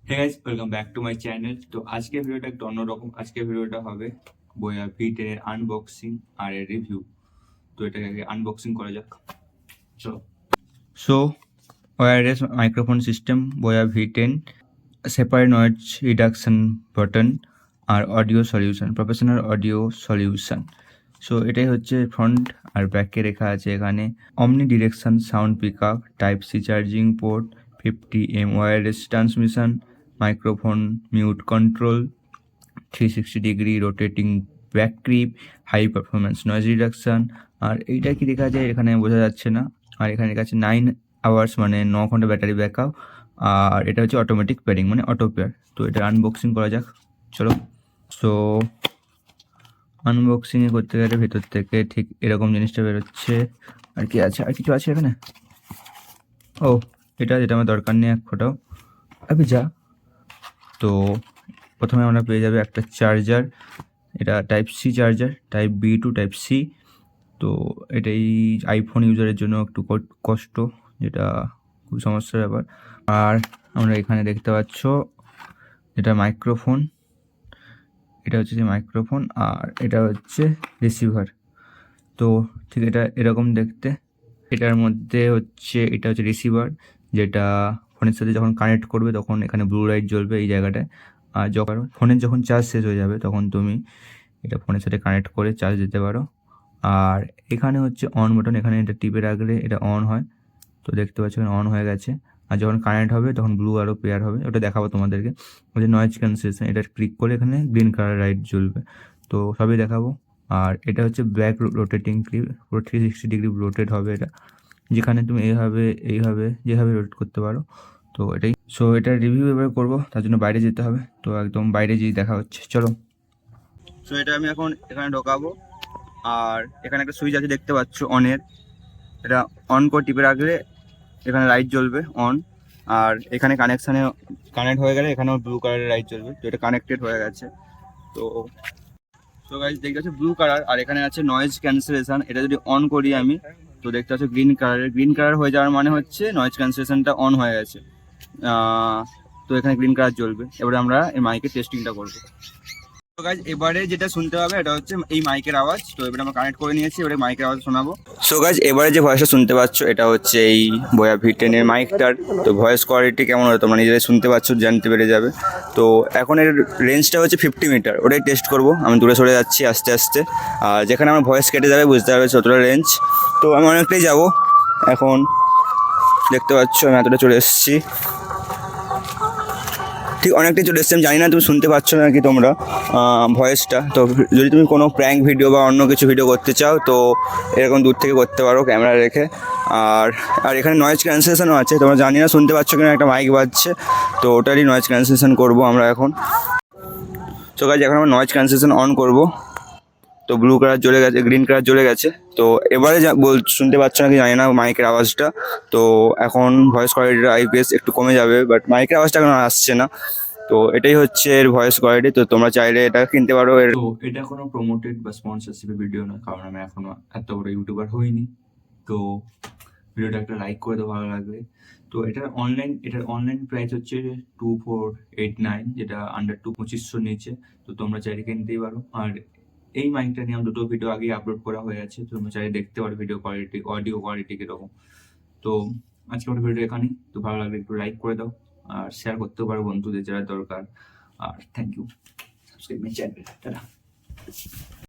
Hey guys, welcome back to my channel. তো আজকের ভিডিওটা একটু অন্যরকম। আজকের ভিডিওটা হবে বোয়া V10 এর আনবক্সিং আর এর রিভিউ। তো এটাকে আগে আনবক্সিং করা যাক, চলো। So wireless microphone system Boya V10, separate noise reduction button আর audio solution, professional audio solution. So এটাই হচ্ছে ফ্রন্ট, আর ব্যাকে লেখা আছে এখানে omni direction sound pick up, type C charging port, 50M wireless transmission, microphone mute control, 360 degree rotating back grip, high performance noise reduction. আর এইটা কি লেখা আছে এখানে বোঝা যাচ্ছে না। আর এখানে লেখা আছে 9 আওয়ার্স, মানে 9 ঘন্টা ব্যাটারি ব্যাকআপ। আর এটা হচ্ছে অটোমেটিক পেয়ারিং, মানে অটো পেয়ার। তো এটা আনবক্সিং করা যাক, চলো। সো আনবক্সিংয়ে করতে গেলে ভেতর থেকে ঠিক এরকম জিনিসটা বেরোচ্ছে। আর কি আছে, আর কিছু আছে এখানে? ও, এটা যেটা আমার দরকার নেই এক ফোটাও, আমি যা। তো প্রথমে আমরা পেয়ে যাবে একটা চার্জার। এটা type C charger, type B to type C. তো এটাই আইফোন ইউজারের জন্য একটু কষ্ট, যেটা খুব সমস্যার ব্যাপার। আর আমরা এখানে দেখতে পাচ্ছ এটা মাইক্রোফোন, এটা হচ্ছে যে মাইক্রোফোন, আর এটা হচ্ছে রিসিভার। তো ঠিক এটা এরকম দেখতে। এটার মধ্যে হচ্ছে এটা হচ্ছে রিসিভার, যেটা ফোনের সাথে যখন কানেক্ট করবে তখন এখানে ব্লু লাইট জ্বলবে এই জায়গাটায়। আর যখন ফোনের যখন চার্জ শেষ হয়ে যাবে তখন তুমি এটা ফোনের সাথে কানেক্ট করে চার্জ দিতে পারো। আর এখানে হচ্ছে অন বাটন, এখানে এটা টিপে রাখলে এটা অন হয়। তো দেখতে পাচ্ছ এখানে অন হয়ে গেছে। আর যখন কানেক্ট হবে তখন ব্লু আরও পেয়ার হবে, ওটা দেখাবো তোমাদেরকে। ওই যে নয়েজ ক্যান্সেলেশন, এটা ক্লিক করলে এখানে গ্রিন কালার লাইট জ্বলবে। তো সবই দেখাবো। আর এটা হচ্ছে ব্যাক রোটেটিং ক্লিপ, পুরো 360 ডিগ্রি রোটেট হবে এটা, যেখানে তুমি এইভাবে যেভাবে রোটেট করতে পারো। তো এটাই। সো এটার রিভিউ এবার করবো, তার জন্য বাইরে যেতে হবে। তো একদম বাইরে যেই দেখা হচ্ছে, চলো। সো এটা আমি এখন এখানে ঢোকাবো। আর এখানে একটা সুইচ আছে দেখতে পাচ্ছ অনের, এটা অন করে টিপে রাখলে এখানে লাইট জ্বলবে অন। আর এখানে কানেক্ট হয়ে গেলে এখানেও ব্লু কালারের লাইট জ্বলবে। তো এটা কানেক্টেড হয়ে গেছে। তো তো গাইজ দেখতে পাচ্ছি ব্লু কালার, আর এখানে আছে নয়েজ ক্যান্সেলেশন। এটা যদি অন করি আমি, তো দেখতে পাচ্ছি গ্রিন কালার হয়ে যাওয়ার মানে হচ্ছে নয়েজ ক্যান্সেলেশনটা অন হয়ে গেছে। তো এখানে গ্রিন কালার জ্বলবে। এবারে আমরা এই মাইকের টেস্টিংটা করবো। তো গাইজ এবারে যেটা শুনতে হবে এটা হচ্ছে এই মাইকের আওয়াজ। তো এবারে আমরা কানেক্ট করে নিয়েছি, এবারে মাইকের আওয়াজ শোনাবো। সো গাইজ এবারে যে ভয়েসটা শুনতে পাচ্ছ এটা হচ্ছে এই বোয়া V10 এর মাইকটার। তো ভয়েস কোয়ালিটি কেমন হয় তোমরা নিজেরাই শুনতে পাচ্ছ, জানতে পেরে যাবে। তো এখন এর রেঞ্জটা হচ্ছে 50 মিটার, ওটাই টেস্ট করবো। আমি দূরে সরে যাচ্ছি আস্তে আস্তে। আর যেখানে আমার ভয়েস কেটে যাবে বুঝতে পারবে যতটা রেঞ্জ। তো আমি অনেকটাই যাবো এখন, দেখতে পাচ্ছ আমি এতটা চলে এসেছি, ঠিক অনেকটাই চলে এসেছি। আমি জানি না তুমি শুনতে পাচ্ছ নাকি তোমরা ভয়েসটা। তো যদি তুমি কোনো প্র্যাঙ্ক ভিডিও বা অন্য কিছু ভিডিও করতে চাও তো এরকম দূর থেকে করতে পারো ক্যামেরা রেখে। আর আর এখানে নয়েজ ক্যান্সেলেশনও আছে, তোমরা জানি না শুনতে পাচ্ছ কিনা, একটা মাইক বাজছে। তো ওটারই নয়েজ ক্যান্সেলেশন করবো আমরা এখন। তো গাইজ এখন আমরা নয়েজ ক্যান্সেলেশন অন করবো। তো ব্লু কালার জ্বলে গেছে, গ্রিন কালার জ্বলে গেছে। তো এবারে শুনতে পাচ্ছ নাকি জানি না মাইকের আওয়াজটা। তো এখন ভয়েস কোয়ালিটিটা IPS একটু কমে যাবে, বাট মাইকের আওয়াজটা এখন আর আসছে না। তো এটাই হচ্ছে এর ভয়েস কোয়ালিটি। তো তোমরা চাইলে এটা কিনতে পারো। তো এটা কোনো প্রমোটেড বা স্পন্সরশিপের ভিডিও নয়, কারণ আমি এখনো এত বড় ইউটিউবার হইনি। তো ভিডিওটা একটা লাইক করে দাও ভালো লাগলে। তো এটার অনলাইন প্রাইস হচ্ছে 2489, যেটা আন্ডার 2500 নিচে। তো তোমরা চাইলে কিনতেই পারো। আর এই মাইকটা নিয়ে আমার দুটো ভিডিও আগে আপলোড করা হয়ে আছে, তোমরা চাইলে দেখতে পারো ভিডিও কোয়ালিটি, অডিও কোয়ালিটি কীরকম। তো আজকে আমার ভিডিও এখানেই। তো ভালো লাগলে একটু লাইক করে দাও, আর শেয়ার করতেও পারো বন্ধুদের যারা দরকার। আর thank you, subscribe my channel. Tata.